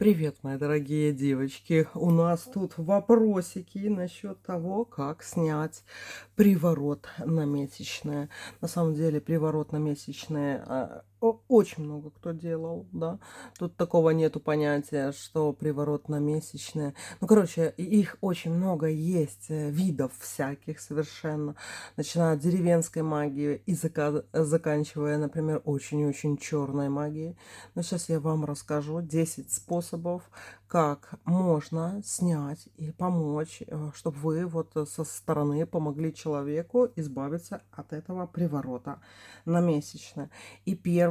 Привет, мои дорогие девочки. У нас тут вопросики насчет того, как снять приворот на месячные. На самом деле, приворот на месячные очень много кто делал, да. Тут такого нету понятия, что приворот на месячные. Ну, короче, их очень много есть, видов всяких совершенно. Начиная от деревенской магии и заканчивая, например, очень-очень черной магией. Но сейчас я вам расскажу 10 способов, как можно снять и помочь, чтобы вы вот со стороны помогли человеку избавиться от этого приворота на месячное. И первый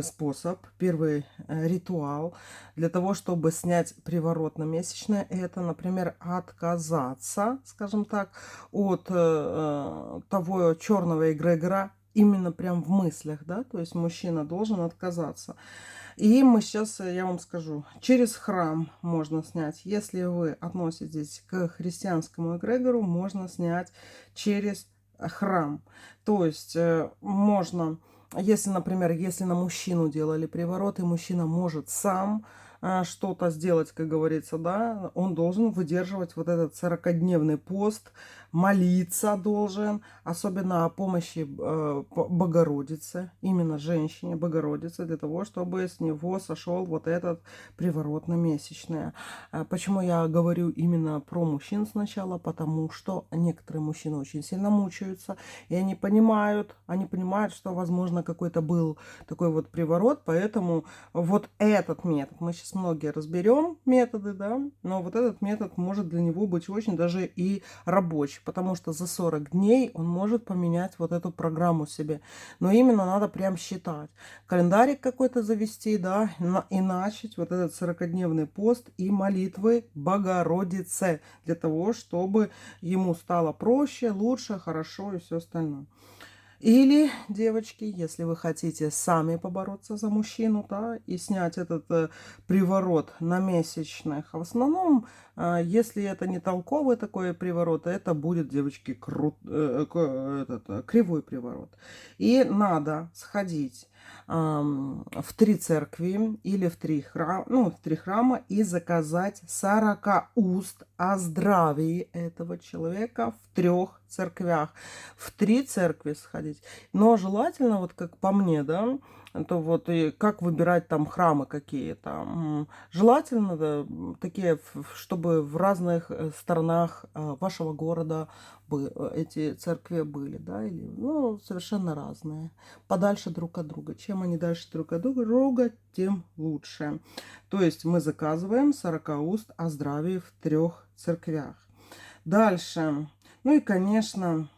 способ, первый ритуал для того, чтобы снять приворот на месячное, это, например, отказаться, скажем так, от того черного эгрегора, именно прям в мыслях, да, то есть мужчина должен отказаться. И мы сейчас, я вам скажу, через храм можно снять. Если вы относитесь к христианскому эгрегору, можно снять через храм. То есть можно, если, например, если на мужчину делали приворот, и мужчина может сам что-то сделать, как говорится, да, он должен выдерживать вот этот 40-дневный пост, молиться должен, особенно о помощи Богородицы, именно женщине Богородице, для того, чтобы с него сошел вот этот приворот на месячные. Почему я говорю именно про мужчин сначала? Потому что некоторые мужчины очень сильно мучаются, и они понимают, что, возможно, какой-то был такой вот приворот, поэтому вот этот метод, мы сейчас многие разберем методы, да, но вот этот метод может для него быть очень даже и рабочий, потому что за 40 дней он может поменять вот эту программу себе. Но именно надо прям считать. Календарик какой-то завести, да, и начать вот этот 40-дневный пост и молитвы Богородице для того, чтобы ему стало проще, лучше, хорошо и все остальное. Или, девочки, если вы хотите сами побороться за мужчину, да, и снять этот приворот на месячных, в основном, если это не толковый такой приворот, это будет, девочки, кривой приворот. И надо сходить в 3 церкви или в 3 храма, ну, в 3 храма и заказать 40 уст о здравии этого человека в 3 церквях. В 3 церкви сходить. Но желательно, вот как по мне, да, то вот и как выбирать там храмы какие-то. Желательно, да, такие, чтобы в разных сторонах вашего города эти церкви были, да, или, ну, совершенно разные, подальше друг от друга. Чем они дальше друг от друга, тем лучше. То есть мы заказываем 40 уст о здравии в 3 церквях. Дальше. Ну и, конечно,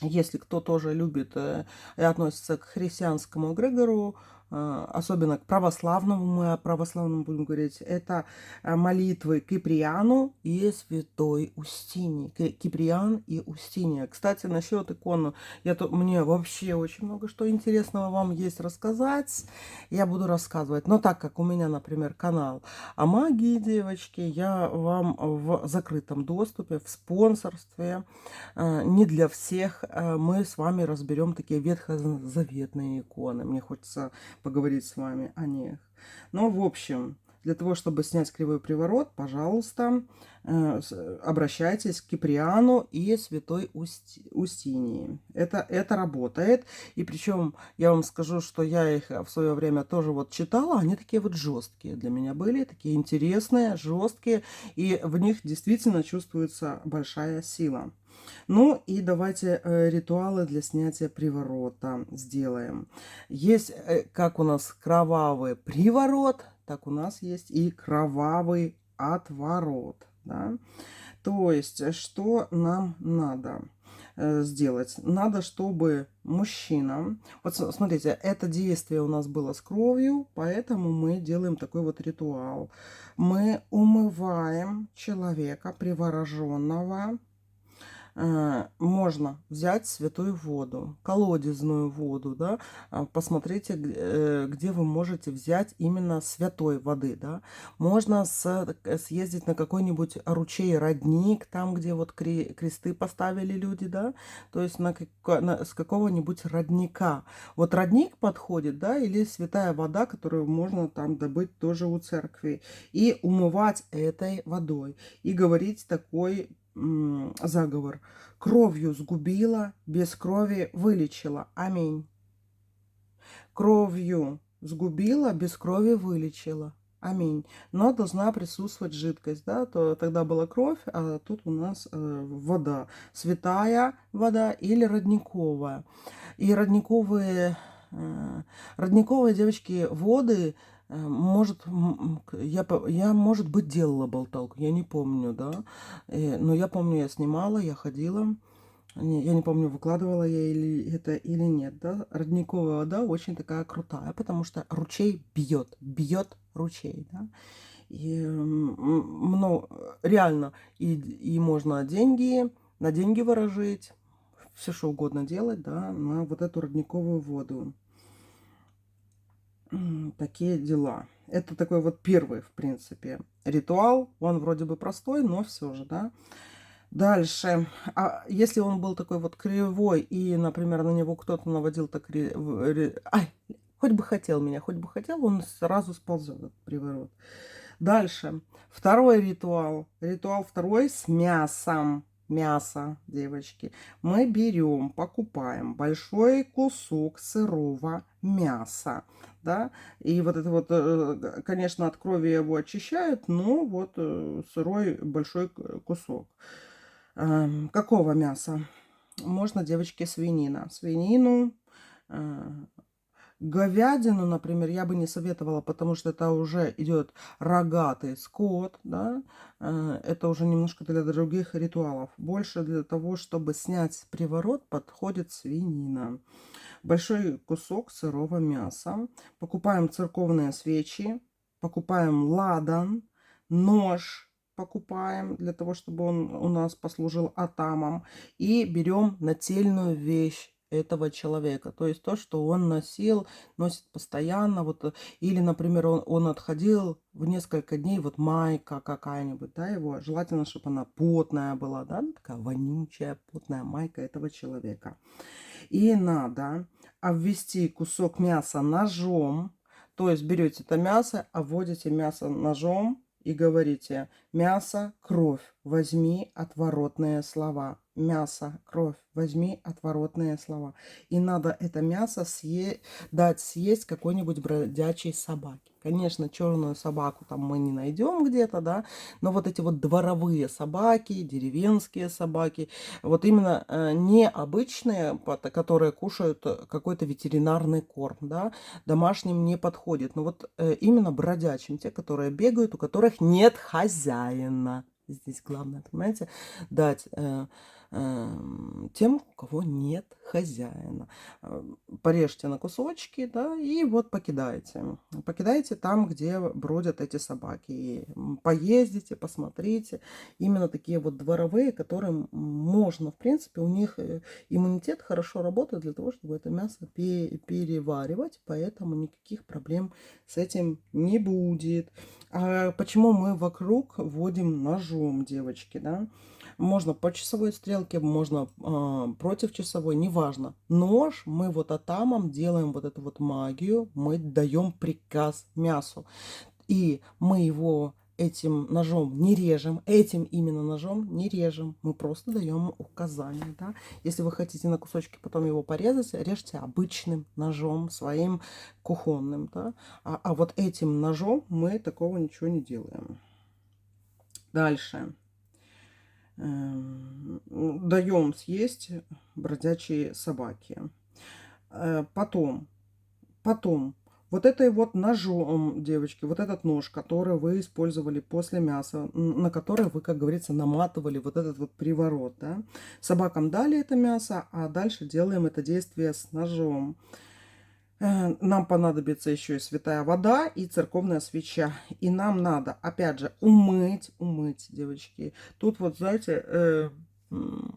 если кто тоже любит и относится к христианскому эгрегору, особенно к православному, мы о православном будем говорить, это молитвы Киприану и святой Устинии. Киприан и Устиния. Кстати, насчет иконы, мне вообще очень много что интересного вам есть рассказать. Я буду рассказывать. Но так как у меня, например, канал о магии, девочки, я вам в закрытом доступе, в спонсорстве, не для всех, мы с вами разберем такие ветхозаветные иконы. Мне хочется поговорить с вами о них. Ну, в общем, для того, чтобы снять кривой приворот, пожалуйста, обращайтесь к Киприану и святой Устинии. Это работает. И причем я вам скажу, что я их в свое время тоже вот читала. Они такие вот жесткие для меня были, такие интересные, жесткие. И в них действительно чувствуется большая сила. Ну и давайте ритуалы для снятия приворота сделаем. Есть, как у нас кровавый приворот, так у нас есть и кровавый отворот. Да? То есть, что нам надо сделать? Надо, чтобы мужчина... Вот смотрите, это действие у нас было с кровью, поэтому мы делаем такой вот ритуал. Мы умываем человека привороженного Можно взять святую воду, колодезную воду, да, посмотрите, где вы можете взять именно святой воды, да. Можно съездить на какой-нибудь ручей, родник, там, где вот кресты поставили люди, да, то есть с какого-нибудь родника. Вот родник подходит, да, или святая вода, которую можно там добыть тоже у церкви, и умывать этой водой, и говорить такой заговор. Кровью сгубила, без крови вылечила. Аминь. Кровью сгубила, без крови вылечила. Аминь. Но должна присутствовать жидкость, да, то тогда была кровь, а тут у нас вода. Святая вода или родниковая. И родниковые, девочки, воды, может, может быть, делала болталку, я не помню, да. Но я помню, я снимала, я ходила. Я не помню, выкладывала я это или нет, да. Родниковая вода очень такая крутая, потому что ручей бьет ручей, да. И реально, и можно на деньги выражить, все что угодно делать, да, на вот эту родниковую воду. Такие дела. Это такой вот первый, в принципе, ритуал. Он вроде бы простой, но все же, да. Дальше, а если он был такой вот кривой, и, например, на него кто-то наводил так... Ай, хоть бы хотел меня, хоть бы хотел, он сразу сползет, этот приворот. Дальше, второй ритуал. Ритуал второй с мясом. Мясо, девочки. Мы берем, покупаем большой кусок сырого мяса, да, и вот это вот, конечно, от крови его очищают, но вот сырой большой кусок. Какого мяса? Можно, девочки, свинина. Свинину, говядину, например, я бы не советовала, потому что это уже идет рогатый скот, да, это уже немножко для других ритуалов. Больше для того, чтобы снять приворот, подходит свинина. Большой кусок сырого мяса. Покупаем церковные свечи, покупаем ладан, нож покупаем для того, чтобы он у нас послужил атамом. И берем нательную вещь этого человека. То есть то, что он носит постоянно. Вот, или, например, он отходил в несколько дней, вот майка какая-нибудь, да, его. Желательно, чтобы она потная была, да, такая вонючая потная майка этого человека. И надо обвести кусок мяса ножом. То есть берете это мясо, обводите мясо ножом и говорите: мясо, кровь, возьми отворотные слова. Мясо, кровь, возьми отворотные слова. И надо это мясо дать съесть какой-нибудь бродячей собаке. Конечно, черную собаку там мы не найдем где-то, да, но вот эти вот дворовые собаки, деревенские собаки, вот именно необычные, которые кушают какой-то ветеринарный корм, да, домашним не подходит. Но вот именно бродячим, те, которые бегают, у которых нет хозяина. Здесь главное, понимаете, дать тем, у кого нет хозяина. Порежьте на кусочки, да, и вот покидаете. Покидаете там, где бродят эти собаки. И поездите, посмотрите. Именно такие вот дворовые, которым можно, в принципе, у них иммунитет хорошо работает для того, чтобы это мясо переваривать, поэтому никаких проблем с этим не будет. А почему мы вокруг вводим ножом, девочки, да? Можно по часовой стрелке, можно против часовой, неважно. Нож, мы вот атамом делаем вот эту вот магию, мы даем приказ мясу. И мы его этим ножом не режем, этим именно ножом не режем. Мы просто даем указания, да. Если вы хотите на кусочки потом его порезать, режьте обычным ножом, своим кухонным, да. А вот этим ножом мы такого ничего не делаем. Дальше. Даем съесть бродячие собаки. Потом, вот этой вот ножом, девочки, вот этот нож, который вы использовали после мяса, на который вы, как говорится, наматывали вот этот вот приворот, да? Собакам дали это мясо, а дальше делаем это действие с ножом. Нам понадобится еще и святая вода, и церковная свеча. И нам надо, опять же, умыть, девочки. Тут вот, знаете,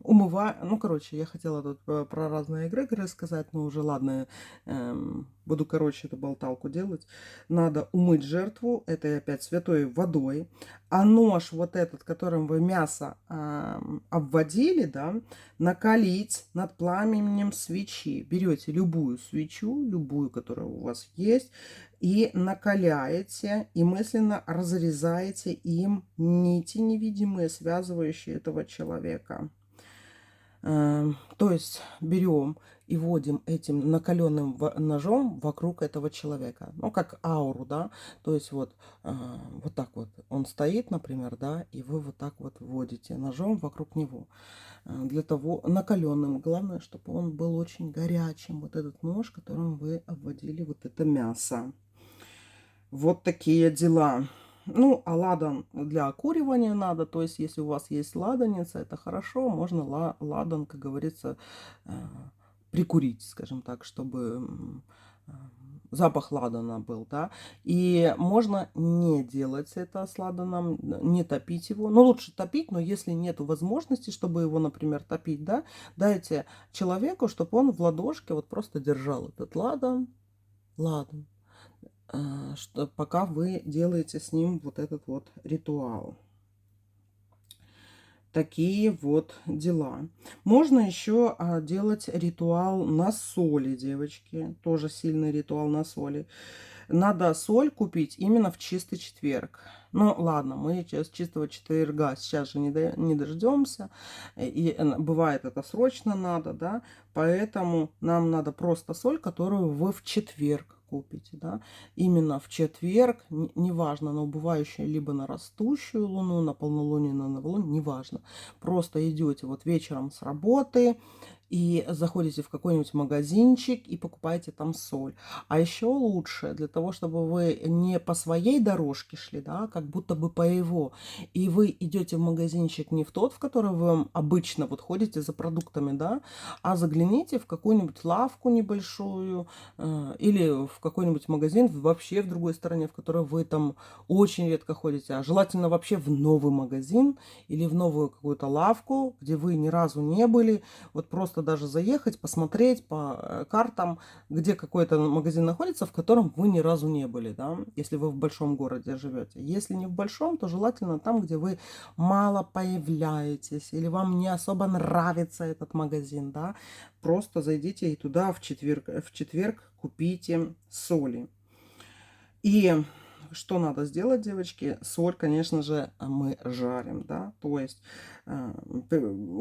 умываю. Ну, короче, я хотела тут про разные эгрегоры сказать, но уже ладно, буду, короче, эту болталку делать. Надо умыть жертву, это опять святой водой. А нож вот этот, которым вы мясо обводили, да, накалить над пламенем свечи. Берете любую свечу, любую, которая у вас есть, и накаляете, и мысленно разрезаете им нити невидимые, связывающие этого человека. То есть берем и вводим этим накаленным ножом вокруг этого человека. Ну, как ауру, да. То есть вот, вот так вот он стоит, например, да, и вы вот так вот вводите ножом вокруг него. Для того, накаленным. Главное, чтобы он был очень горячим. Вот этот нож, которым вы обводили вот это мясо. Вот такие дела. Ну, а ладан для окуривания надо. То есть, если у вас есть ладаница, это хорошо. Можно ладан, как говорится, прикурить, скажем так, чтобы запах ладана был, да. И можно не делать это с ладаном, не топить его. Ну, лучше топить, но если нет возможности, чтобы его, например, топить, да, дайте человеку, чтобы он в ладошке вот просто держал этот ладан, что, пока вы делаете с ним вот этот вот ритуал. Такие вот дела. Можно еще делать ритуал на соли, девочки. Тоже сильный ритуал на соли. Надо соль купить именно в чистый четверг. Ну, ладно, мы сейчас чистого четверга сейчас же не дождемся. И бывает это срочно надо, да. Поэтому нам надо просто соль, которую вы в четверг купите, да. Именно в четверг, неважно, на убывающую, либо на растущую луну, на полнолуние, на новолуние, неважно. Просто идете вот вечером с работы и заходите в какой-нибудь магазинчик и покупаете там соль. А еще лучше, для того, чтобы вы не по своей дорожке шли, да, как будто бы по его, и вы идете в магазинчик не в тот, в который вы обычно вот ходите за продуктами, да, а загляните в какую-нибудь лавку небольшую или в какой-нибудь магазин вообще в другой стороне, в который вы там очень редко ходите, а желательно вообще в новый магазин или в новую какую-то лавку, где вы ни разу не были, вот просто даже заехать, посмотреть по картам, где какой-то магазин находится, в котором вы ни разу не были, да, если вы в большом городе живете. Если не в большом, то желательно там, где вы мало появляетесь или вам не особо нравится этот магазин, да, просто зайдите и туда в четверг купите соли. И что надо сделать, девочки? Соль, конечно же, мы жарим, да, то есть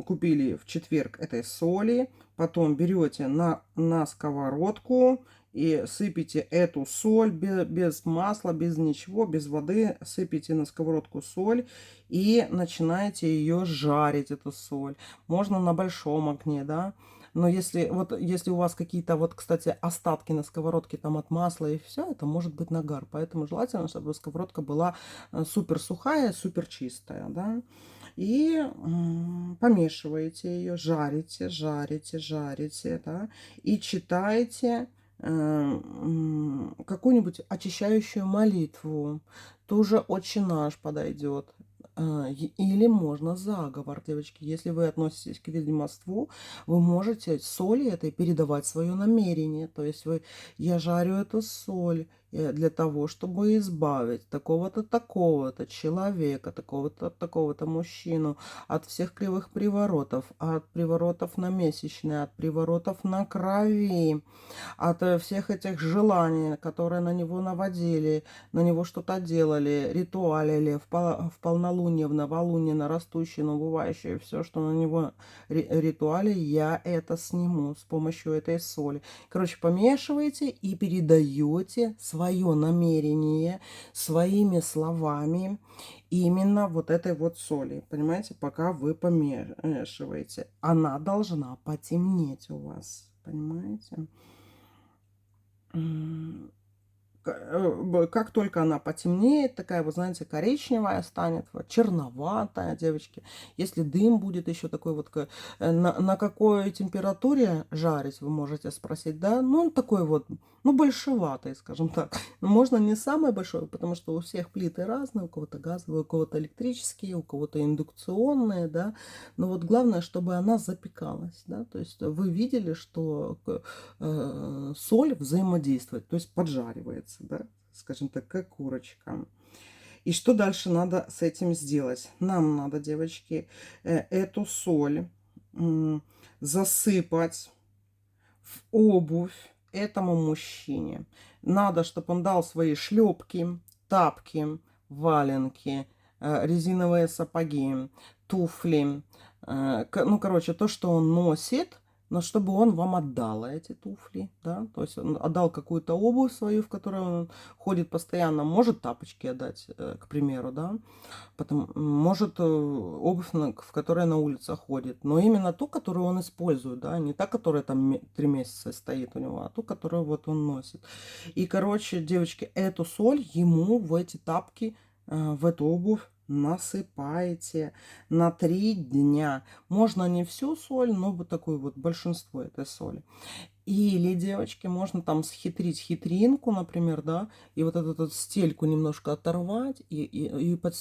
купили в четверг этой соли, потом берете на сковородку и сыпите эту соль без масла, без ничего, без воды, сыпите на сковородку соль и начинаете ее жарить, эту соль. Можно на большом огне, да. Но если у вас какие-то вот, кстати, остатки на сковородке там от масла и все, это может быть нагар. Поэтому желательно, чтобы сковородка была супер сухая, супер чистая, да. И помешиваете ее, жарите, жарите, жарите, да. И читаете какую-нибудь очищающую молитву. Тоже «Отче наш» подойдет. Или можно заговор, девочки. Если вы относитесь к ведьмовству, вы можете соли этой передавать свое намерение. То есть я жарю эту соль для того, чтобы избавить такого-то, такого-то человека, такого-то, такого-то мужчину от всех кривых приворотов, от приворотов на месячные, от приворотов на крови, от всех этих желаний, которые на него наводили, на него что-то делали, ритуалили в полнолуние, в новолуние, на растущее, на убывающее, все, что на него ритуале, я это сниму с помощью этой соли. Короче, помешиваете и передаете свое намерение своими словами именно вот этой вот соли. Понимаете, пока вы помешиваете. Она должна потемнеть у вас. Понимаете? Как только она потемнеет, такая, вы знаете, коричневая станет, вот, черноватая, девочки. Если дым будет еще такой вот, на какой температуре жарить, вы можете спросить, да? Ну, он такой вот ну, большеватый, скажем так. Но можно не самый большой, потому что у всех плиты разные, у кого-то газовые, у кого-то электрические, у кого-то индукционные, да. Но вот главное, чтобы она запекалась, да. То есть вы видели, что соль взаимодействует, то есть поджаривается, да, скажем так, как курочка. И что дальше надо с этим сделать? Нам надо, девочки, эту соль засыпать в обувь этому мужчине. Надо, чтобы он дал свои шлепки, тапки, валенки, резиновые сапоги, туфли. Ну, короче, то, что он носит, но чтобы он вам отдал эти туфли, да, то есть он отдал какую-то обувь свою, в которой он ходит постоянно, может тапочки отдать, к примеру, да, потом, может обувь, в которой на улице ходит, но именно ту, которую он использует, да, не та, которая там 3 месяца стоит у него, а ту, которую вот он носит. И, короче, девочки, эту соль ему в эти тапки, в эту обувь насыпаете на 3 дня. Можно не всю соль, но вот такое вот большинство этой соли. Или, девочки, можно там схитрить хитринку, например, да, и вот эту вот стельку немножко оторвать, и под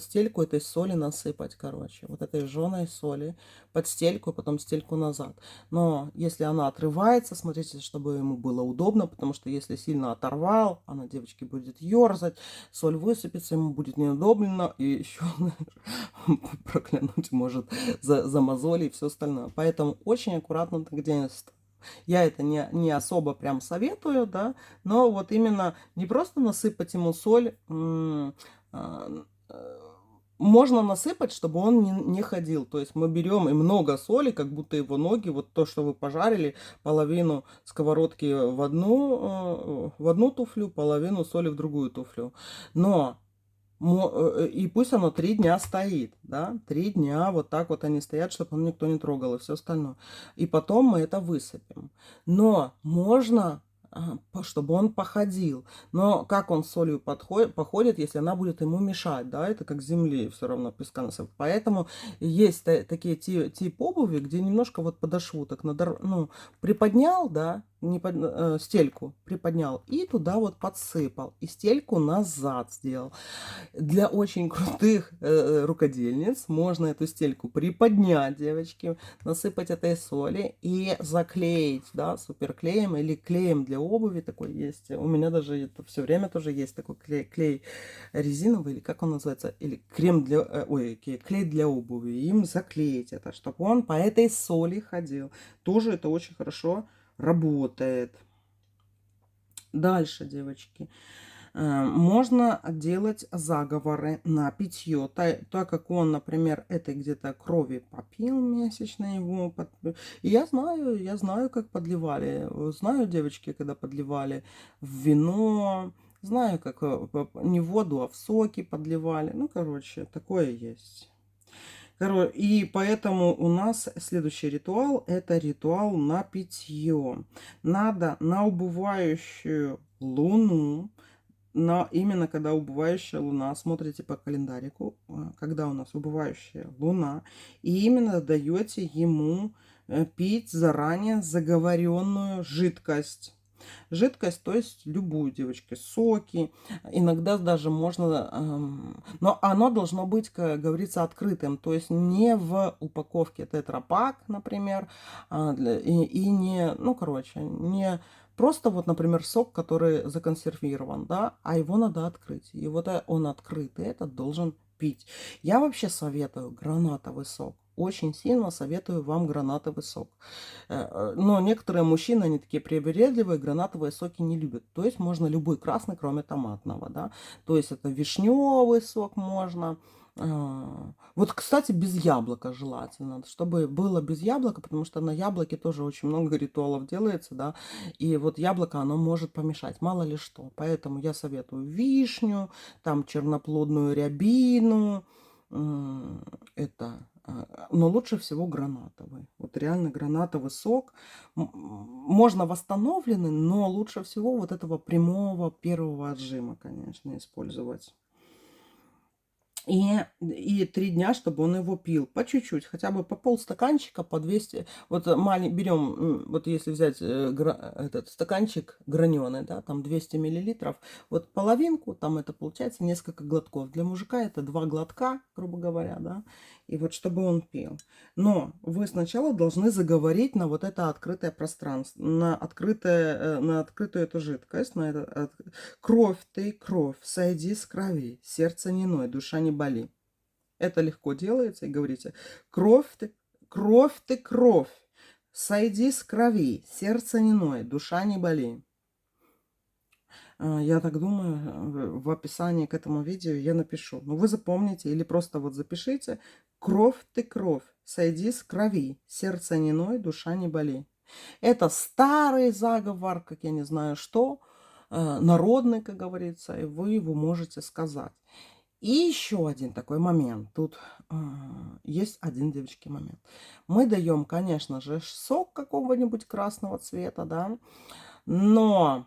стельку этой соли насыпать, короче, вот этой жженой соли под стельку, потом стельку назад. Но если она отрывается, смотрите, чтобы ему было удобно, потому что если сильно оторвал, она, девочки, будет ерзать, соль высыпется, ему будет неудобно, и еще проклянуть может за мозоли и все остальное. Поэтому очень аккуратно так действовать. Я это не особо прям советую, да, но вот именно не просто насыпать ему соль, можно насыпать, чтобы он не ходил. То есть мы берем и много соли, как будто его ноги, вот то, что вы пожарили, половину сковородки в одну туфлю, половину соли в другую туфлю. Но и пусть оно 3 дня стоит, да, 3 дня вот так вот они стоят, чтобы он никто не трогал и все остальное. И потом мы это высыпем. Но можно, чтобы он походил. Но как он с солью походит, если она будет ему мешать, да, это как земли все равно песка насыпать. Поэтому есть такие тип обуви, где немножко вот подошву так ну, приподнял, да, стельку приподнял и туда вот подсыпал. И стельку назад сделал. Для очень крутых рукодельниц можно эту стельку приподнять, девочки, насыпать этой соли и заклеить, да, суперклеем или клеем для обуви такой есть. У меня даже это все время тоже есть такой клей резиновый, или как он называется, или крем для, клей для обуви. Им заклеить это, чтобы он по этой соли ходил. Тоже это очень хорошо работает. Дальше, девочки. Можно делать заговоры на питье, так как он, например, это где-то крови попил месячно его. И я знаю, как подливали. Знаю, девочки, когда подливали в вино. Знаю, как не в воду, а в соки подливали. Ну, короче, такое есть. И поэтому у нас следующий ритуал – это ритуал на питье. Надо на убывающую луну, именно когда убывающая луна, смотрите по календарику, когда у нас убывающая луна, и именно даете ему пить заранее заговоренную жидкость. Жидкость, то есть любую, девочки, соки. Иногда даже можно... но оно должно быть, как говорится, открытым. То есть не в упаковке тетрапак, например. И не... Ну, короче, не... Просто вот, например, сок, который законсервирован, да, а его надо открыть. И вот он открытый, этот должен пить. Я вообще советую гранатовый сок. Очень сильно советую вам гранатовый сок. Но некоторые мужчины, они такие привередливые, гранатовые соки не любят. То есть можно любой красный, кроме томатного, да. То есть это вишневый сок можно. Вот, кстати, без яблока желательно, чтобы было без яблока, потому что на яблоке тоже очень много ритуалов делается, да, и вот яблоко, оно может помешать, мало ли что. Поэтому я советую вишню, там черноплодную рябину, но лучше всего гранатовый. Вот реально гранатовый сок. Можно восстановленный, но лучше всего вот этого прямого первого отжима, конечно, использовать. И 3 дня, чтобы он его пил по чуть-чуть, хотя бы по полстаканчика, по 200. Вот берем, вот если взять этот стаканчик граненый, да, там 200 миллилитров, вот половинку, там это получается несколько глотков. Для мужика это 2 глотка, грубо говоря, да, и вот чтобы он пил. Но вы сначала должны заговорить на вот это открытое пространство, на открытую эту жидкость, на это, кровь ты, кровь, сойди с крови, сердце не ной, душа не боли. Это легко делается, и говорите, кровь ты, кровь, сойди с крови, сердце не ной, душа не боли. Я так думаю, в описании к этому видео я напишу. Ну, вы запомните или просто вот запишите. Кровь ты, кровь, сойди с крови, сердце не ной, душа не боли. Это старый заговор, как я не знаю что, народный, как говорится, и вы его можете сказать. И еще один такой момент. Тут есть один, девочки, момент. Мы даем, конечно же, сок какого-нибудь красного цвета, да, но,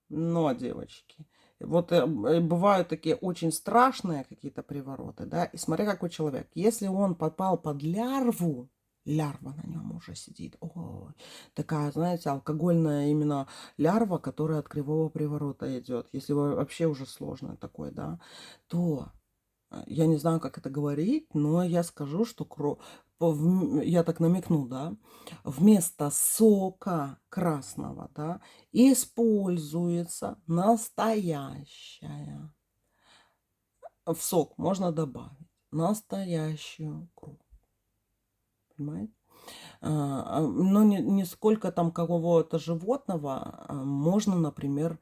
девочки, вот бывают такие очень страшные какие-то привороты, да, и смотри, какой человек. Если он попал под лярву, лярва на нем уже сидит. Ой, такая, знаете, алкогольная именно лярва, которая от кривого приворота идет. Если вообще уже сложно такое, да, то я не знаю, как это говорить, но я скажу, что я так намекну, да, вместо сока красного, да, используется настоящая. В сок можно добавить настоящую кровь. Понимаете? Но не сколько там какого-то животного, можно, например,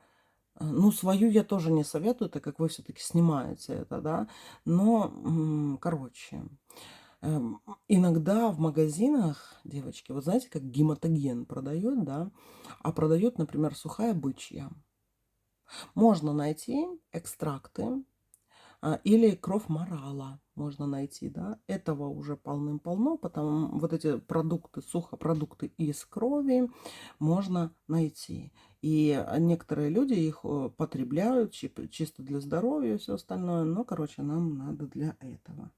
ну, свою я тоже не советую, так как вы все-таки снимаете это, да. Но, короче, иногда в магазинах, девочки, вот знаете, как гематоген продают, да, а продают, например, сухая бычья. Можно найти экстракты или кровь морала можно найти, да. Этого уже полным-полно, потому вот эти продукты, сухопродукты из крови можно найти. И некоторые люди их потребляют чисто для здоровья и все остальное, но, короче, нам надо для этого.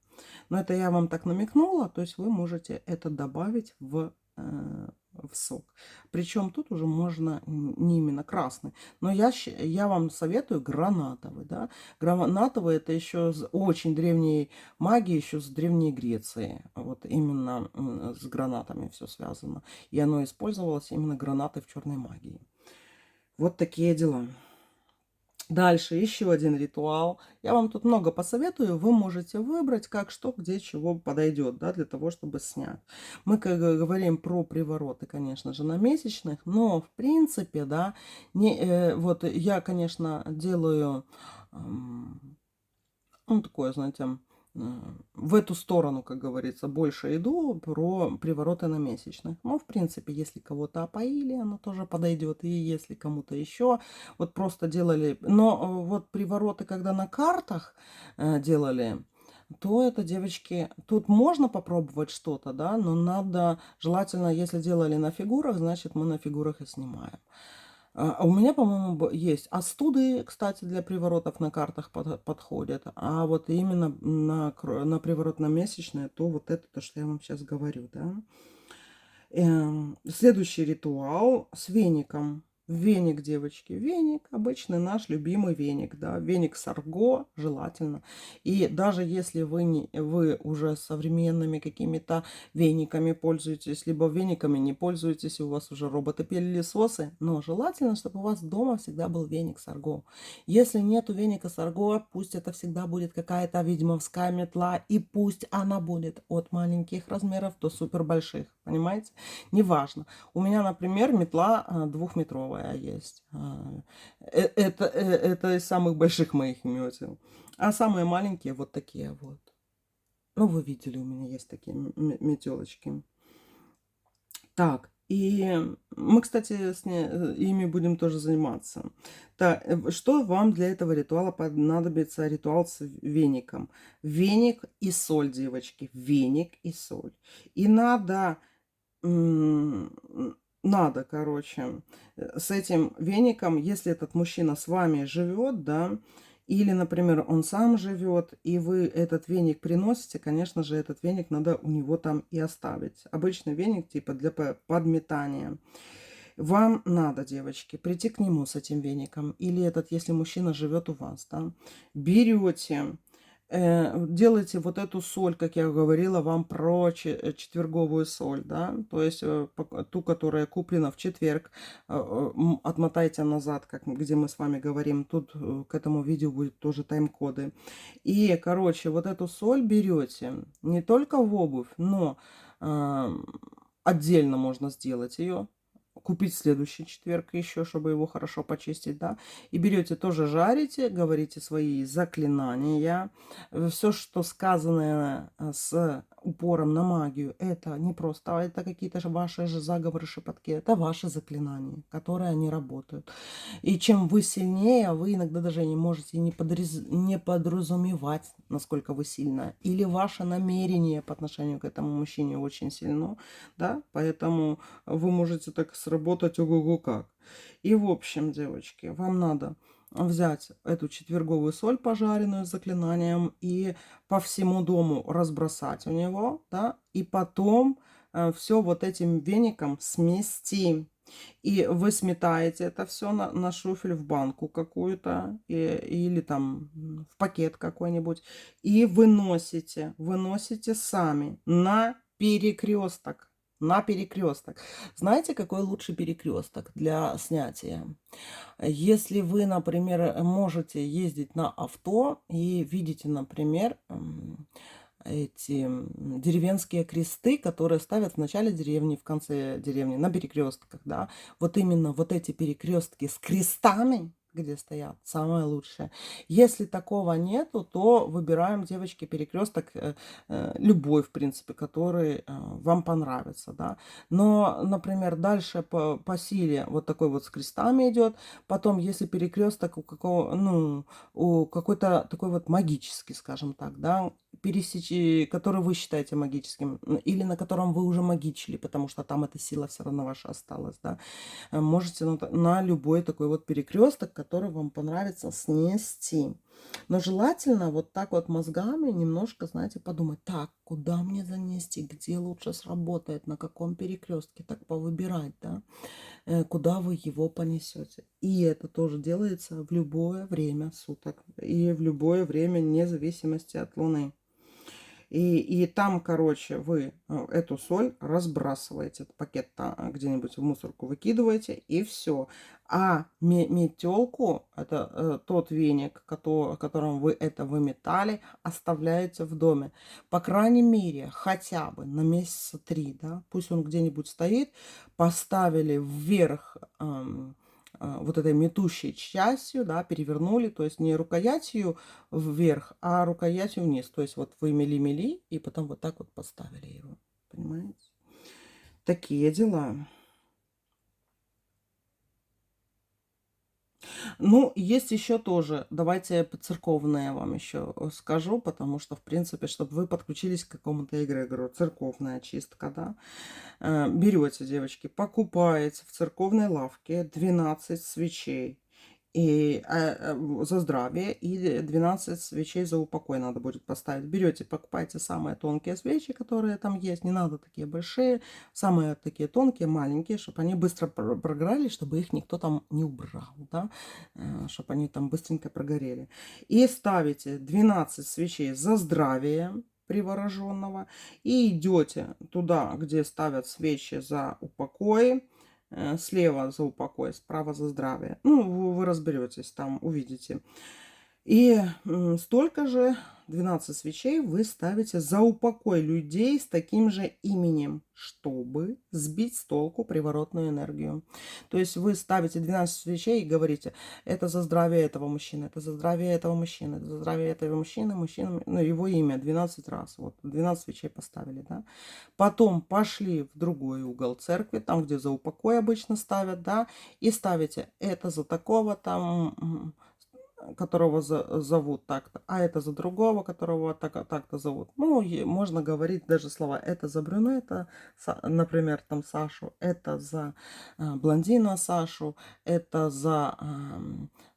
Но это я вам так намекнула, то есть вы можете это добавить в сок. Причем тут уже можно не именно красный, но я вам советую гранатовый. Да? Гранатовый это еще с очень древней магии, еще с Древней Греции. Вот именно с гранатами все связано. И оно использовалось именно гранатой в черной магии. Вот такие дела. Дальше еще один ритуал. Я вам тут много посоветую. Вы можете выбрать, как, что, где, чего подойдет, да, для того, чтобы снять. Мы как говорим про привороты, конечно же, на месячных, но в принципе, да, вот я, конечно, делаю, ну, такое, знаете, в эту сторону, как говорится, больше иду про привороты на месячных. Но, в принципе, если кого-то опоили, оно тоже подойдет. И если кому-то еще, вот просто делали... Но вот привороты, когда на картах делали, то это, девочки, тут можно попробовать что-то, да, но надо, желательно, если делали на фигурах, значит, мы на фигурах и снимаем. У меня, по-моему, есть астуды, кстати, для приворотов на картах подходят. А вот именно на приворот на месячное, то вот это то, что я вам сейчас говорю, да. Следующий ритуал с веником. Веник, девочки, веник, обычный наш любимый веник, да, веник сарго желательно. И даже если вы уже современными какими-то вениками пользуетесь, либо вениками не пользуетесь, и у вас уже роботы-пылесосы, но желательно, чтобы у вас дома всегда был веник сарго. Если нету веника сарго, пусть это всегда будет какая-то ведьмовская метла, и пусть она будет от маленьких размеров до супер больших, понимаете? Неважно. У меня, например, метла двухметровая есть. Это из самых больших моих метел. А самые маленькие вот такие вот. Ну, вы видели, у меня есть такие метелочки. Так, и мы, кстати, ими будем тоже заниматься. Так, что вам для этого ритуала понадобится? Ритуал с веником. Веник и соль, девочки. Веник и соль. И надо, короче, с этим веником, если этот мужчина с вами живет, да, Или, например, он сам живет, и вы этот веник приносите, конечно же, этот веник надо у него там и оставить. Обычный веник типа для подметания. Вам надо, девочки, прийти к нему с этим веником. Или этот, если мужчина живет у вас, да, берете, делаете вот эту соль, как я говорила вам про четверговую соль, да, то есть ту, которая куплена в четверг, отмотайте назад, где мы с вами говорим, тут к этому видео будет тоже тайм-коды. И, короче, вот эту соль берете не только в обувь, но отдельно можно сделать ее, купить в следующий четверг еще, чтобы его хорошо почистить, да. И берете тоже жарите, говорите свои заклинания. Все, что сказано с упором на магию, это не просто, это какие-то же ваши же заговоры, шепотки, это ваши заклинания, которые они работают. И чем вы сильнее, вы иногда даже не можете не подразумевать, насколько вы сильна. Или ваше намерение по отношению к этому мужчине очень сильно, да, поэтому вы можете так сработать ого-го как. И в общем, девочки, вам надо взять эту четверговую соль пожаренную с заклинанием и по всему дому разбросать у него, да, и потом все вот этим веником смести. И вы сметаете это все на шуфель в банку какую-то или там в пакет какой-нибудь и выносите сами на перекресток. На перекресток. Знаете, какой лучший перекресток для снятия? Если вы, например, можете ездить на авто и видите, например, эти деревенские кресты, которые ставят в начале деревни, в конце деревни, на перекрестках, да, вот именно вот эти перекрестки с крестами, где стоят, самое лучшее. Если такого нету, то выбираем, девочки, перекресток любой, в принципе, который вам понравится, да. Но, например, дальше по силе вот такой вот с крестами идет. Потом, если перекресток у какого, ну, у какой-то такой вот магический, скажем так, да, который вы считаете магическим, или на котором вы уже магичили, потому что там эта сила все равно ваша осталась, да, можете на любой такой вот перекресток, который вам понравится, снести. Но желательно вот так вот мозгами немножко, знаете, подумать, так, куда мне занести, где лучше сработает, на каком перекрестке, так повыбирать, да, куда вы его понесете. И это тоже делается в любое время суток и в любое время, вне зависимости от Луны. И там, короче, вы эту соль разбрасываете, этот пакет где-нибудь в мусорку выкидываете, и все. А метелку, это тот веник, которым вы это выметали, оставляете в доме. По крайней мере, хотя бы на месяца 3, да, пусть он где-нибудь стоит, поставили вверх вот этой метущей частью, да, перевернули, то есть не рукоятью вверх, а рукоятью вниз. То есть вот вы мели-мели и потом вот так вот поставили его. Понимаете? Такие дела. Ну, есть еще тоже, давайте церковное вам еще скажу, потому что, в принципе, чтобы вы подключились к какому-то эгрегору, церковная чистка, да. Берете, девочки, покупаете в церковной лавке 12 свечей. И за здравие, и 12 свечей за упокой надо будет поставить. Берете, покупайте самые тонкие свечи, которые там есть. Не надо такие большие. Самые такие тонкие, маленькие, чтобы они быстро прогорали, чтобы их никто там не убрал, да, чтобы они там быстренько прогорели. И ставите 12 свечей за здравие привороженного. И идете туда, где ставят свечи за упокой. Слева за упокой, справа за здравие. Ну, вы разберетесь, там увидите. И столько же, 12 свечей, вы ставите за упокой людей с таким же именем, чтобы сбить с толку приворотную энергию. То есть вы ставите 12 свечей и говорите, это за здравие этого мужчины, это за здравие этого мужчины, это за здравие этого мужчины, ну, его имя 12 раз. Вот, 12 свечей поставили, да. Потом пошли в другой угол церкви, там, где за упокой обычно ставят, да, и ставите это за такого там, которого зовут так-то, а это за другого, которого так-то зовут. Ну, можно говорить даже слова это за брюнета, например, там Сашу, это за блондина Сашу, это за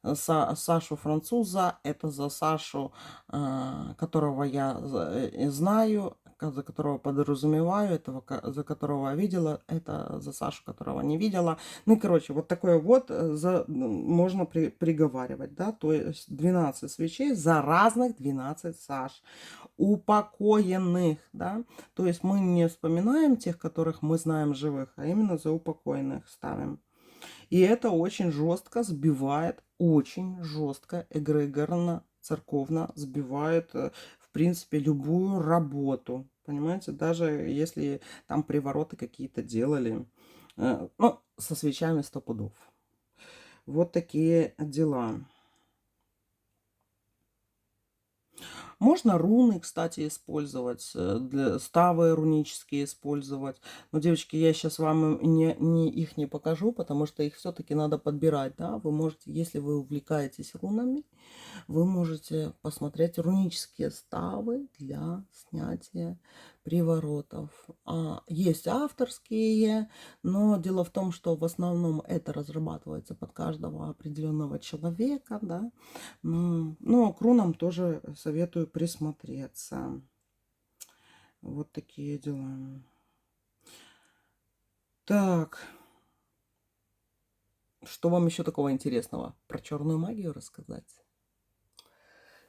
Сашу француза, это за Сашу, которого я знаю, за которого подразумеваю, этого, за которого видела, это за Сашу, которого не видела. Ну, и, короче, вот такое вот можно приговаривать, да, то есть 12 свечей за разных 12 Саш, упокоенных, да, то есть мы не вспоминаем тех, которых мы знаем живых, а именно за упокоенных ставим. И это очень жестко сбивает, очень жестко, эгрегорно, церковно сбивает, в принципе, любую работу. Понимаете, даже если там привороты какие-то делали, ну, со свечами 100 пудов. Вот такие дела. Можно руны, кстати, использовать, ставы рунические использовать. Но, девочки, я сейчас вам их не покажу, потому что их все-таки надо подбирать, да. Вы можете, если вы увлекаетесь рунами, вы можете посмотреть рунические ставы для снятия приворотов. Есть авторские, но дело в том, что в основном это разрабатывается под каждого определенного человека, да. Но к рунам тоже советую присмотреться. Вот такие дела. Так, что вам еще такого интересного про черную магию рассказать?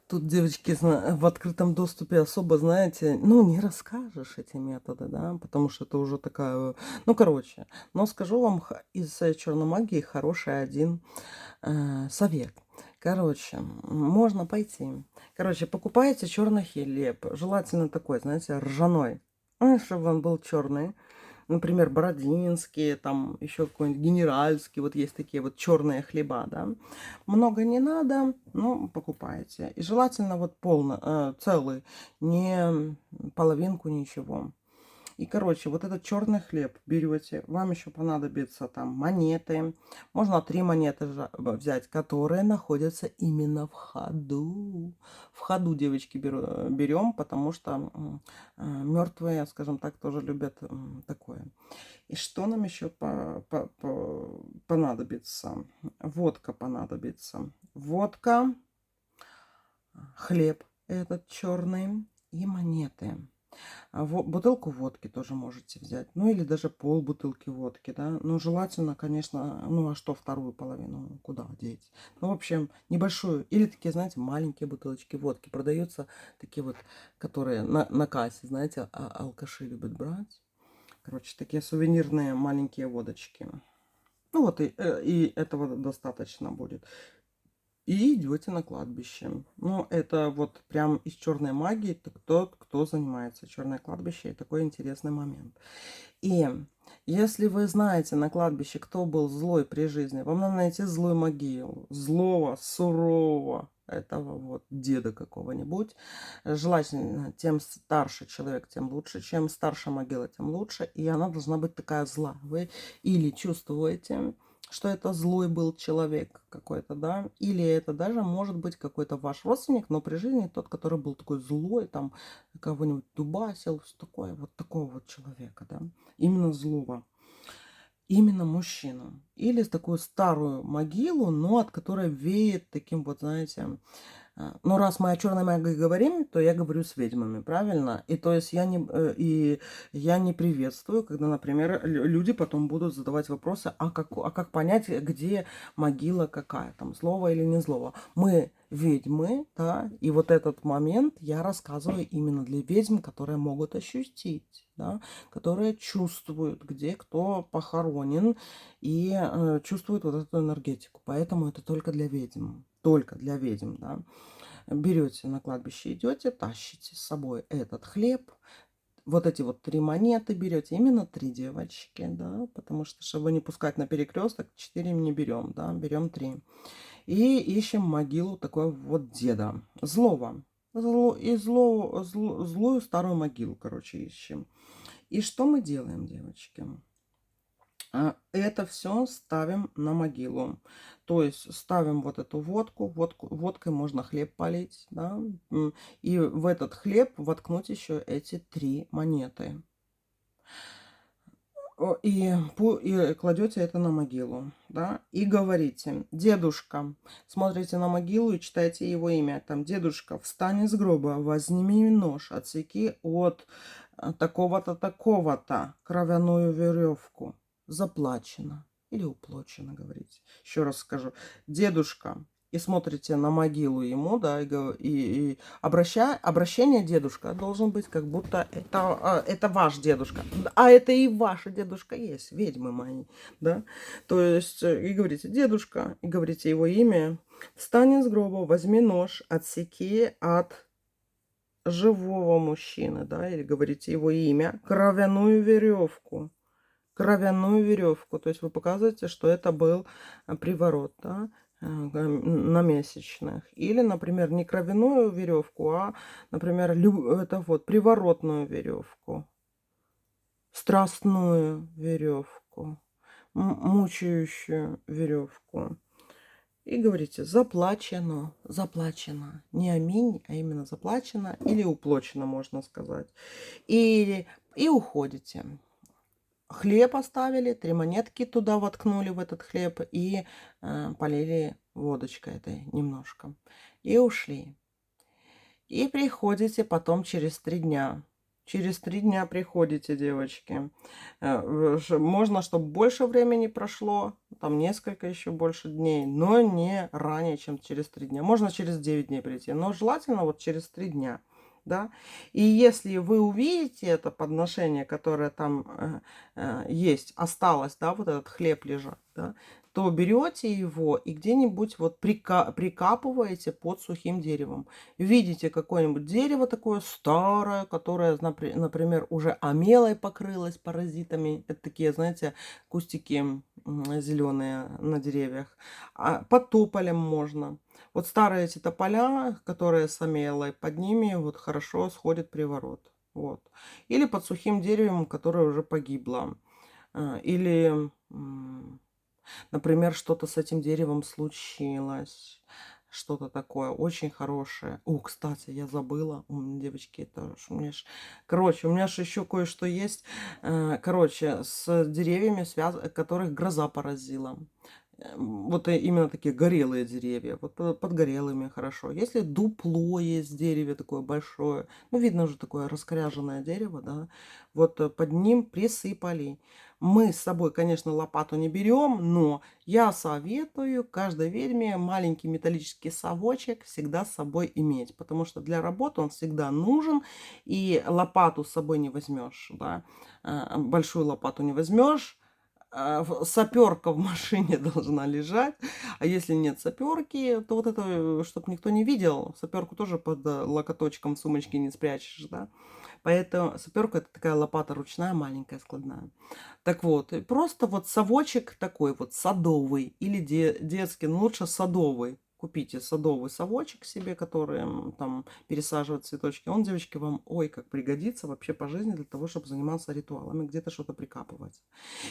Тут, девочки, в открытом доступе особо, знаете, ну, не расскажешь эти методы, да, потому что это уже такая... Ну, короче, но скажу вам из черной магии хороший один совет. Короче, можно пойти. Короче, покупаете черный хлеб, желательно такой, знаете, ржаной, чтобы он был черный. Например, бородинские, там еще какой-нибудь генеральский, вот есть такие вот черные хлеба, да. Много не надо, но покупаете. И желательно вот целый, не половинку, ничего. И, короче, вот этот черный хлеб берете, вам еще понадобится там монеты. Можно 3 монеты взять, которые находятся именно в ходу. В ходу, девочки, берем, потому что мертвые, скажем так, тоже любят такое. И что нам еще понадобится? Водка понадобится. Водка, хлеб этот черный и монеты. Бутылку водки тоже можете взять. Ну, или даже пол бутылки водки, да. Ну, желательно, конечно, ну, а что вторую половину? Куда деть? Ну, в общем, небольшую. Или такие, знаете, маленькие бутылочки водки. Продаются такие вот, которые на кассе, знаете, алкаши любят брать. Короче, такие сувенирные маленькие водочки. Ну, вот и этого достаточно будет. И идете на кладбище. Ну, это вот прям из черной магии, тот, кто занимается черное кладбище, и такой интересный момент. И если вы знаете на кладбище, кто был злой при жизни, вам надо найти злую могилу, злого, сурового, этого вот деда какого-нибудь. Желательно, тем старше человек, тем лучше. Чем старше могила, тем лучше. И она должна быть такая зла. Вы или чувствуете, что это злой был человек какой-то, да, или это даже может быть какой-то ваш родственник, но при жизни тот, который был такой злой, там, кого-нибудь дубасил, все такое, вот такого вот человека, да, именно злого, именно мужчину. Или такую старую могилу, но от которой веет таким вот, знаете, ну, раз мы о черной магии говорим, то я говорю с ведьмами, правильно? И то есть я не приветствую, когда, например, люди потом будут задавать вопросы, а как понять, где могила какая, там, злого или не злого. Мы ведьмы, да, и вот этот момент я рассказываю именно для ведьм, которые могут ощутить, да, которые чувствуют, где кто похоронен, и чувствуют вот эту энергетику. Поэтому это только для ведьм. Только для ведьм, да. Берете на кладбище, идете, тащите с собой этот хлеб. Вот эти вот 3 монеты берете, именно 3 девочки, да, потому что, чтобы не пускать на перекресток, 4 не берем, да, берем 3. И ищем могилу такой вот деда, злого. Злую старую могилу, короче, ищем. И что мы делаем, девочки? Это все ставим на могилу. То есть ставим вот эту водкой можно хлеб полить, да, и в этот хлеб воткнуть еще эти 3 монеты. И кладете это на могилу, да, и говорите: дедушка, смотрите на могилу и читайте его имя. Там: дедушка, встань из гроба, возьми нож, отсеки от такого-то, такого-то кровяную веревку. Заплачено или уплочено, говорите. Еще раз скажу: дедушка, и смотрите на могилу ему, да, и обращение дедушка должен быть, как будто это ваш дедушка. А это и ваш дедушка есть, ведьмы мои, да. То есть, и говорите: дедушка, и говорите его имя. Встань из гроба, возьми нож, отсеки от живого мужчины, да, или говорите его имя, кровяную веревку. Кровяную веревку. То есть вы показываете, что это был приворот, да, на месячных. Или, например, не кровяную веревку, а, например, это вот приворотную веревку, страстную веревку, мучающую веревку. И говорите: заплачено, заплачено. Не аминь, а именно заплачено или уплочено, можно сказать. И уходите. Хлеб оставили, 3 монетки туда воткнули, в этот хлеб, и полили водочкой этой немножко. И ушли. И приходите потом через 3 дня. Через 3 дня приходите, девочки. Можно, чтобы больше времени прошло, там несколько еще больше дней, но не ранее, чем через 3 дня. Можно через 9 дней прийти, но желательно вот через 3 дня. Да? И если вы увидите это подношение, которое там есть, осталось, да, вот этот хлеб лежит, да, то берете его и где-нибудь вот прикапываете под сухим деревом. Видите какое-нибудь дерево такое старое, которое, например, уже омелой покрылось паразитами. Это такие, знаете, кустики зеленые на деревьях. Под тополем можно. Вот старые эти тополя, которые с омелой, под ними вот хорошо сходит приворот. Вот. Или под сухим деревом, которое уже погибло. Или, например, что-то с этим деревом случилось. Что-то такое очень хорошее. О, кстати, я забыла. Девочки, это у меня ж... Короче, у меня же еще кое-что есть. Короче, с деревьями, которых гроза поразила. Вот именно такие горелые деревья. Вот под горелыми хорошо. Если дупло есть дереве такое большое, ну, видно уже такое раскоряженное дерево, да, вот под ним присыпали. Мы с собой, конечно, лопату не берем, но я советую каждой ведьме маленький металлический совочек всегда с собой иметь, потому что для работы он всегда нужен, и лопату с собой не возьмешь, да, большую лопату не возьмешь. Саперка в машине должна лежать, а если нет саперки, то вот это, чтобы никто не видел, саперку тоже под локоточком в сумочке не спрячешь, да. Поэтому саперка — это такая лопата ручная, маленькая, складная. Так вот, и просто вот совочек такой вот садовый или детский, но лучше садовый. Купите садовый совочек себе, который там пересаживает цветочки. Он, девочки, вам ой как пригодится вообще по жизни для того, чтобы заниматься ритуалами, где-то что-то прикапывать.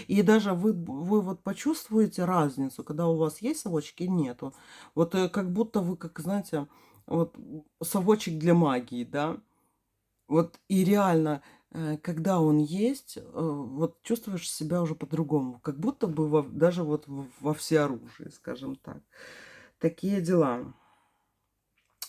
И даже вы вот почувствуете разницу, когда у вас есть совочки и нету. Вот как будто вы, как знаете, вот совочек для магии, да. Вот и реально, когда он есть, вот чувствуешь себя уже по-другому, как будто бы даже вот во всеоружии, скажем так. Такие дела.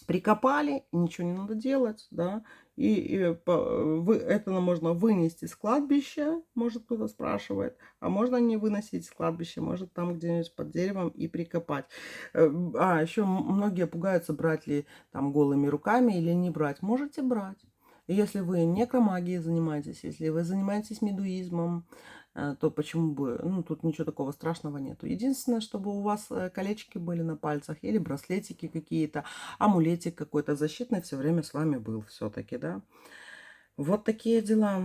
Прикопали, ничего не надо делать, да. Это можно вынести с кладбища, может кто-то спрашивает, а можно не выносить с кладбища, может там где-нибудь под деревом и прикопать. Еще многие пугаются, брать ли там голыми руками или не брать. Можете брать. Если вы некромагией занимаетесь, если вы занимаетесь медуизмом, то почему бы, ну, тут ничего такого страшного нету. Единственное, чтобы у вас колечки были на пальцах или браслетики какие-то, амулетик какой-то защитный все время с вами был все-таки, да. Вот такие дела.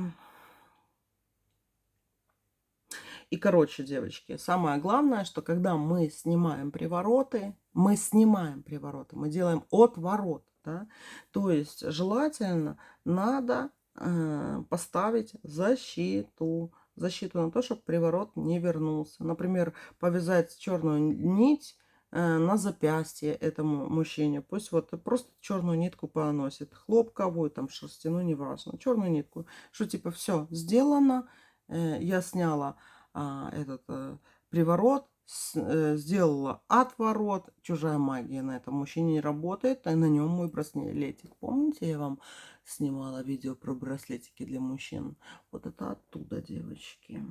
И, короче, девочки, самое главное, что когда мы снимаем привороты, мы делаем отворот, да, то есть желательно надо поставить защиту на то, чтобы приворот не вернулся. Например, повязать черную нить на запястье этому мужчине. Пусть вот просто черную нитку поносит. Хлопковую, там, шерстяную, неважно. Черную нитку. Что типа все сделано, я сняла этот приворот, сделала отворот. Чужая магия на этом мужчине не работает, а на нем мой браслетик. Помните, я вам снимала видео про браслетики для мужчин? Вот это оттуда, девочки.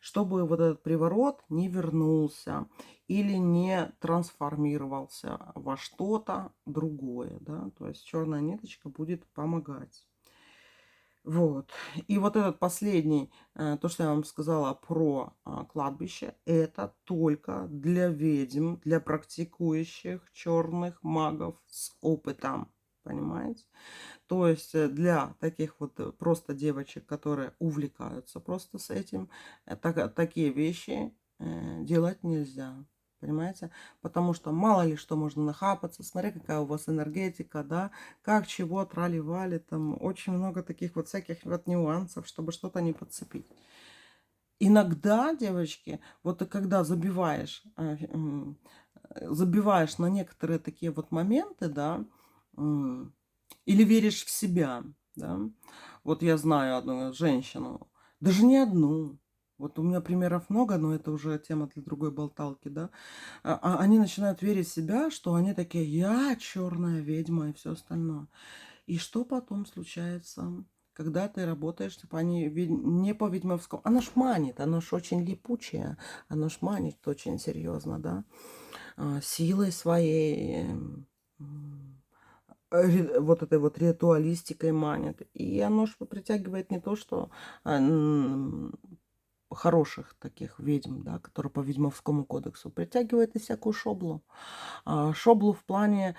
Чтобы вот этот приворот не вернулся или не трансформировался во что-то другое, да, то есть черная ниточка будет помогать. Вот. И вот этот последний, то, что я вам сказала про кладбище, это только для ведьм, для практикующих черных магов с опытом. Понимаете? То есть для таких вот просто девочек, которые увлекаются просто с этим, такие вещи делать нельзя. Понимаете? Потому что мало ли что можно нахапаться, смотри, какая у вас энергетика, да, как чего трали-вали, там очень много таких вот всяких вот нюансов, чтобы что-то не подцепить. Иногда, девочки, вот ты когда забиваешь на некоторые такие вот моменты, да, или веришь в себя, да. Вот я знаю одну женщину, даже не одну. Вот у меня примеров много, но это уже тема для другой болталки, да. Они начинают верить в себя, что они такие, я черная ведьма и все остальное. И что потом случается? Когда ты работаешь, типа, они не по ведьмовскому. Оно ж манит, оно ж очень липучее, оно ж манит очень серьезно, да. Силой своей, вот этой вот ритуалистикой манит. И оно ж притягивает не то, что хороших таких ведьм, да, которые по ведьмовскому кодексу, притягивает и всякую шоблу. Шоблу в плане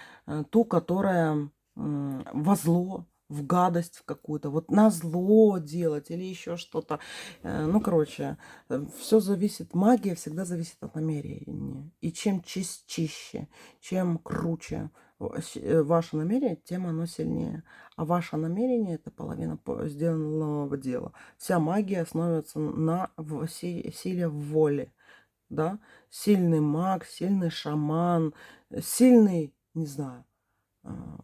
ту, которая во зло, в гадость в какую-то, вот на зло делать или еще что-то. Ну, короче, все зависит, магия всегда зависит от намерения. И чем чище, чем круче ваше намерение, тем оно сильнее. А ваше намерение – это половина сделанного дела. Вся магия основывается на силе воли. Да? Сильный маг, сильный шаман, сильный, не знаю,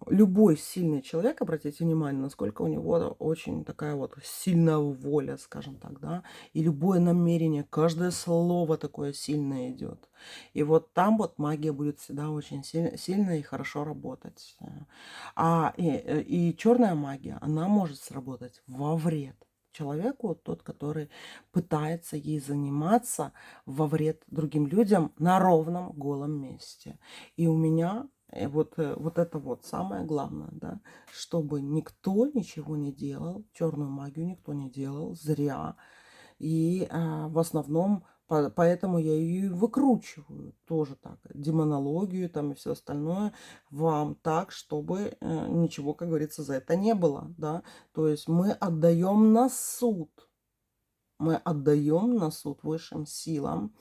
любой сильный человек, обратите внимание, насколько у него очень такая вот сильная воля, скажем так, да, и любое намерение, каждое слово такое сильное идет. И вот там вот магия будет всегда очень сильно и хорошо работать. И черная магия, она может сработать во вред человеку, тот, который пытается ей заниматься во вред другим людям на ровном голом месте. И у меня вот это вот самое главное, да, чтобы никто ничего не делал, черную магию никто не делал зря. И в основном поэтому я ее и выкручиваю тоже так, демонологию там и все остальное вам так, чтобы ничего, как говорится, за это не было, да. То есть мы отдаем на суд, высшим силам,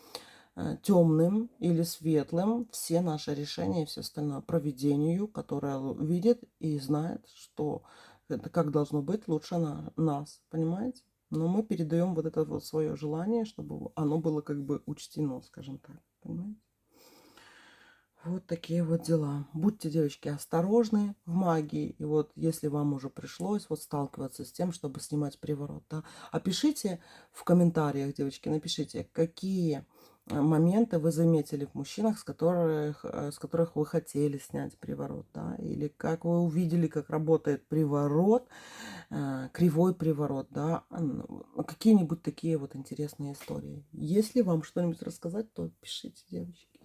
темным или светлым, все наши решения и все остальное провидению, которое видит и знает, что это как должно быть лучше нас, понимаете? Но мы передаем вот это вот свое желание, чтобы оно было как бы учтено, скажем так, понимаете? Вот такие вот дела. Будьте, девочки, осторожны в магии. И вот если вам уже пришлось вот сталкиваться с тем, чтобы снимать приворот, да, опишите в комментариях, девочки, напишите, какие моменты вы заметили в мужчинах, с которых вы хотели снять приворот, да, или как вы увидели, как работает приворот, кривой приворот, да, какие-нибудь такие вот интересные истории. Если вам что-нибудь рассказать, то пишите, девочки.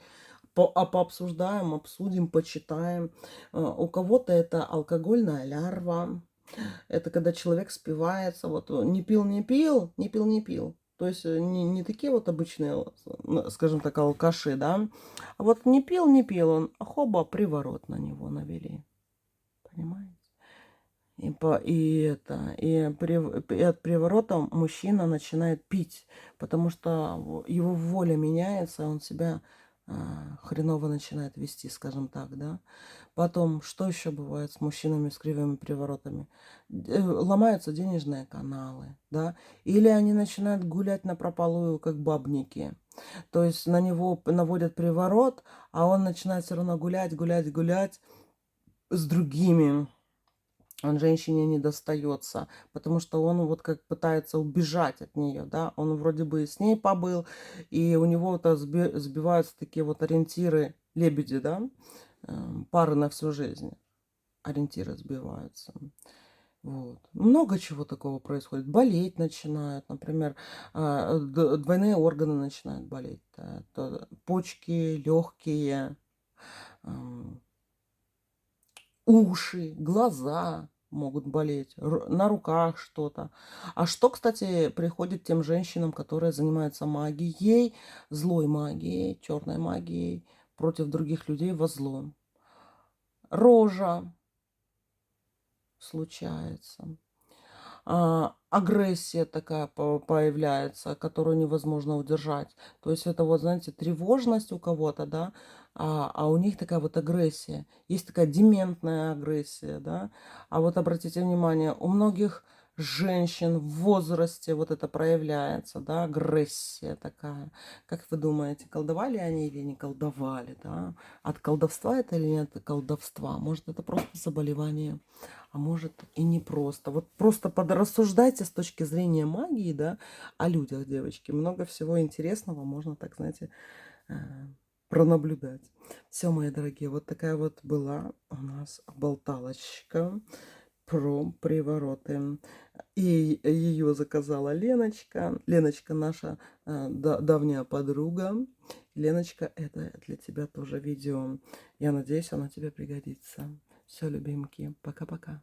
Пообсуждаем, обсудим, почитаем. У кого-то это алкогольная лярва. Это когда человек спивается, вот не пил, не пил, не пил, не пил. То есть не такие вот обычные, скажем так, алкаши, да. А вот не пил, не пил, он хоба, приворот на него навели. Понимаете? И от приворота мужчина начинает пить, потому что его воля меняется, он себя хреново начинает вести, скажем так, да. Потом, что еще бывает с мужчинами с кривыми приворотами? Ломаются денежные каналы, да, или они начинают гулять напропалую, как бабники. То есть на него наводят приворот, а он начинает все равно гулять с другими Он женщине не достается, потому что он вот как пытается убежать от нее, да, он вроде бы с ней побыл, и у него вот сбиваются такие вот ориентиры лебеди, да, пары на всю жизнь, ориентиры сбиваются. Вот. Много чего такого происходит. Болеть начинают, например, двойные органы начинают болеть. Да, почки, легкие, уши, глаза могут болеть, на руках что-то. А что, кстати, приходит тем женщинам, которые занимаются магией, злой магией, черной магией против других людей во зло? Рожа случается. Агрессия такая появляется, которую невозможно удержать. То есть это вот, знаете, тревожность у кого-то, да, а у них такая вот агрессия. Есть такая дементная агрессия, да. А вот обратите внимание, у многих женщин в возрасте вот это проявляется, да, агрессия такая. Как вы думаете, колдовали они или не колдовали, да? От колдовства это или нет колдовства? Может, это просто заболевание? А может и не просто. Вот просто подрассуждайте с точки зрения магии, да, о людях, девочки. Много всего интересного можно, так знаете, э, пронаблюдать. Все, мои дорогие, вот такая вот была у нас болталочка про привороты. И ее заказала Леночка. Леночка наша давняя подруга. Леночка, это для тебя тоже видео. Я надеюсь, оно тебе пригодится. Все, любимки, пока-пока.